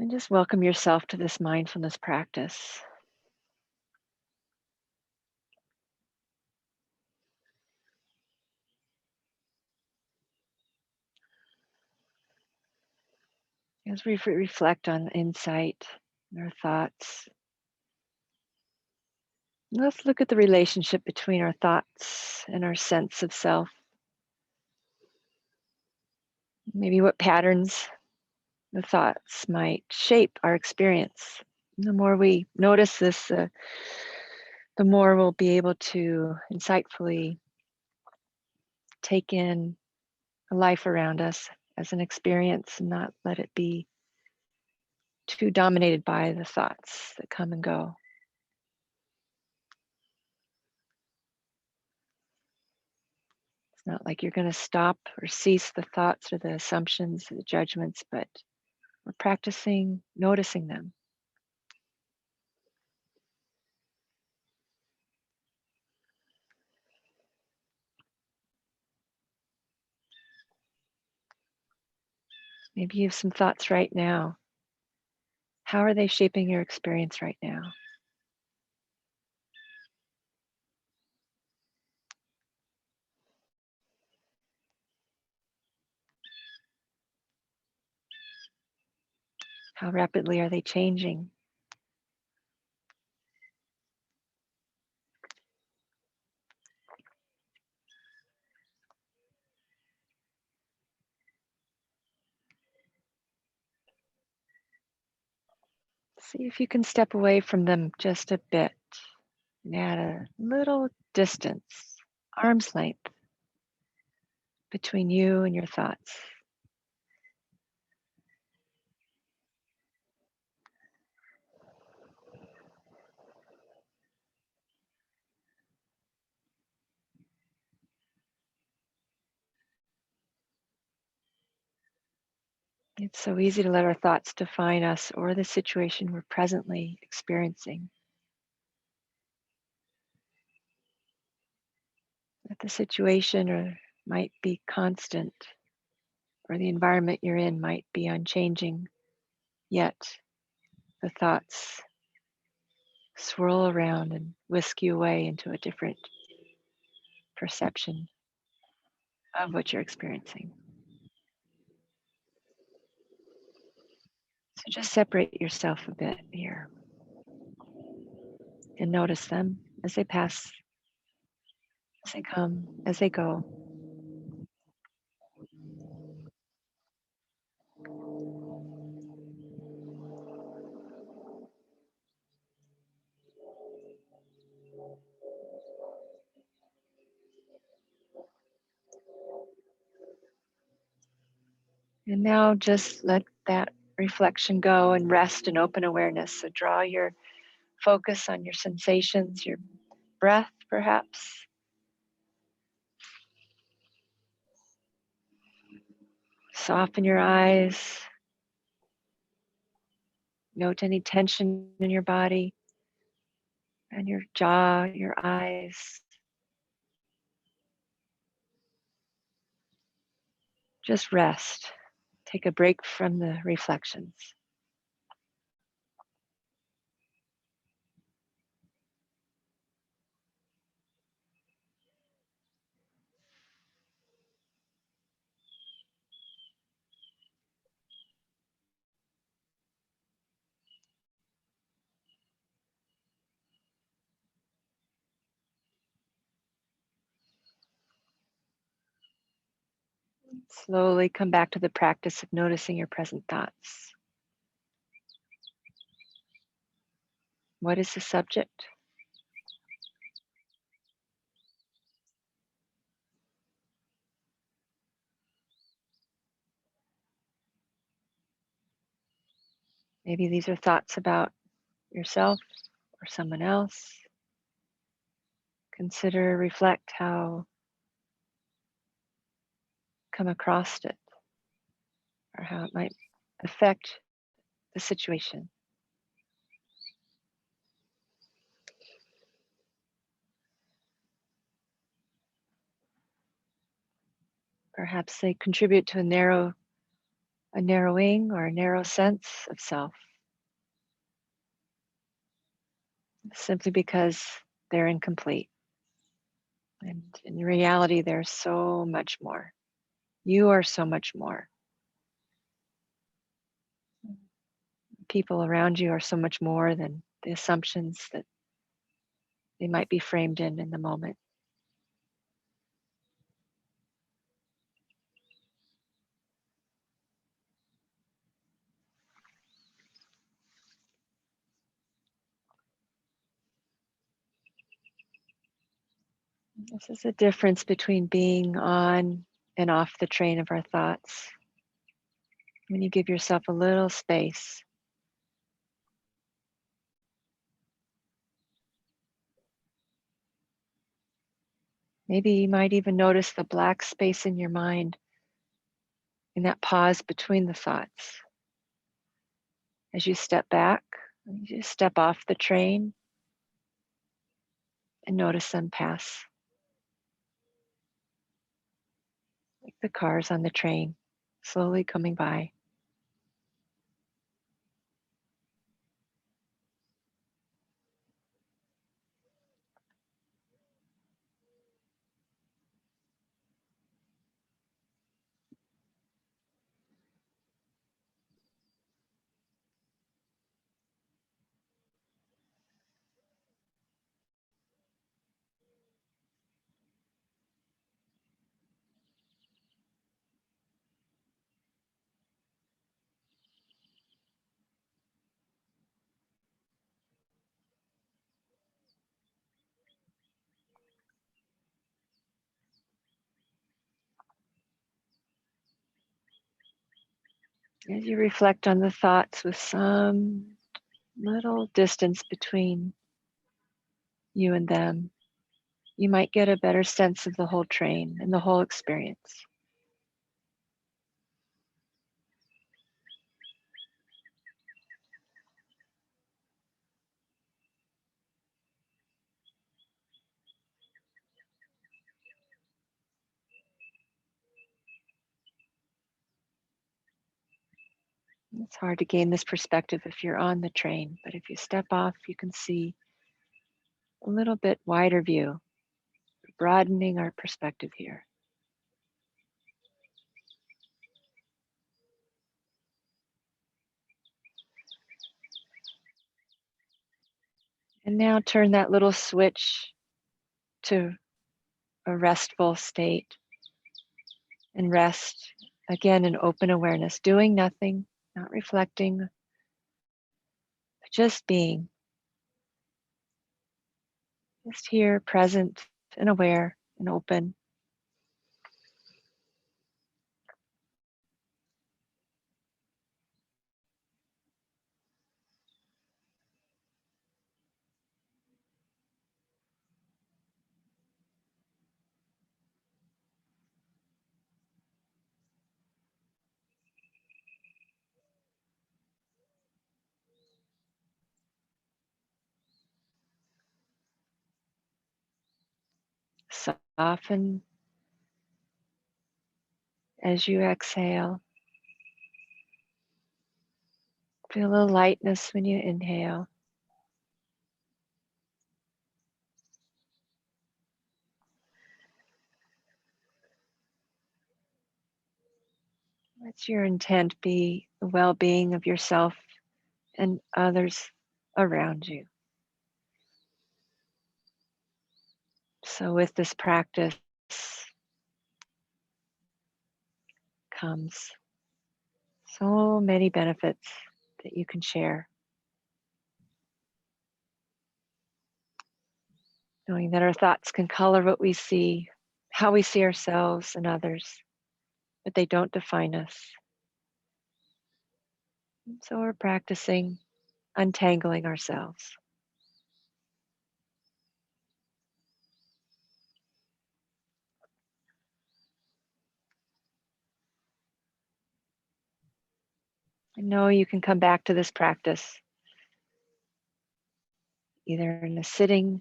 And just welcome yourself to this mindfulness practice. As we reflect on insight and our thoughts, let's look at the relationship between our thoughts and our sense of self. Maybe what patterns the thoughts might shape our experience. The more we notice this, the more we'll be able to insightfully take in the life around us as an experience and not let it be too dominated by the thoughts that come and go. It's not like you're going to stop or cease the thoughts or the assumptions or the judgments, but we're practicing noticing them. Maybe you have some thoughts right now. How are they shaping your experience right now? How rapidly are they changing? See if you can step away from them just a bit and add a little distance, arm's length between you and your thoughts. It's so easy to let our thoughts define us or the situation we're presently experiencing. That the situation or might be constant, or the environment you're in might be unchanging, yet the thoughts swirl around and whisk you away into a different perception of what you're experiencing. So just separate yourself a bit here and notice them as they pass, as they come, as they go. And now just let that reflection go and rest in open awareness. So draw your focus on your sensations, your breath, perhaps. Soften your eyes. Note any tension in your body and your jaw, your eyes. Just rest. Take a break from the reflections. Slowly come back to the practice of noticing your present thoughts. What is the subject? Maybe these are thoughts about yourself or someone else. Consider, reflect how come across it or how it might affect the situation. Perhaps they contribute to a narrow a narrowing or a narrow sense of self, simply because they're incomplete. And in reality, there's so much more. You are so much more. People around you are so much more than the assumptions that they might be framed in the moment. This is a difference between being on and off the train of our thoughts. When you give yourself a little space, maybe you might even notice the black space in your mind in that pause between the thoughts. As you step back, you just step off the train and notice them pass, like the cars on the train, slowly coming by. As you reflect on the thoughts with some little distance between you and them, you might get a better sense of the whole train and the whole experience. It's hard to gain this perspective if you're on the train, but if you step off, you can see a little bit wider view, broadening our perspective here. And now turn that little switch to a restful state and rest again in open awareness, doing nothing, not reflecting, but just being, just here, present and aware and open. Soften as you exhale. Feel a little lightness when you inhale. Let your intent be the well-being of yourself and others around you. So with this practice comes so many benefits that you can share. Knowing that our thoughts can color what we see, how we see ourselves and others, but they don't define us. So we're practicing untangling ourselves. And know you can come back to this practice either in a sitting,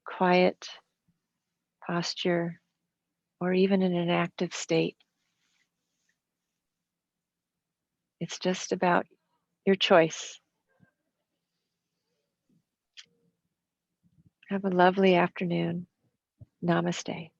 quiet posture, or even in an active state. It's just about your choice. Have a lovely afternoon. Namaste.